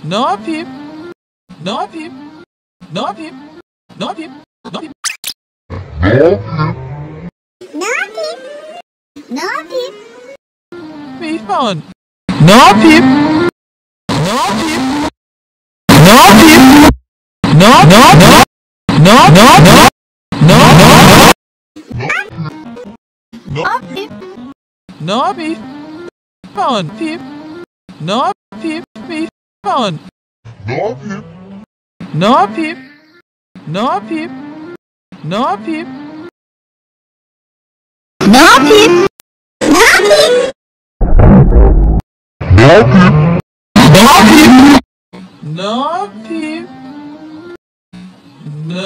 Ne yapayım? Ne yapayım? Ne yapayım? Ne yapayım? Ne yapayım? Ne yapayım? Ne yapayım? Mihman. Ne yapayım? Ne yapayım? Ne yapayım? Ne yapayım? Ne yapayım? Mihman. Ne yapayım? Mihman. Ne yapayım? Ne yapayım? Ne yapayım? Ne yapayım? Ne yapayım? Ne yapayım? Ne yapayım? Ne yapayım? Ne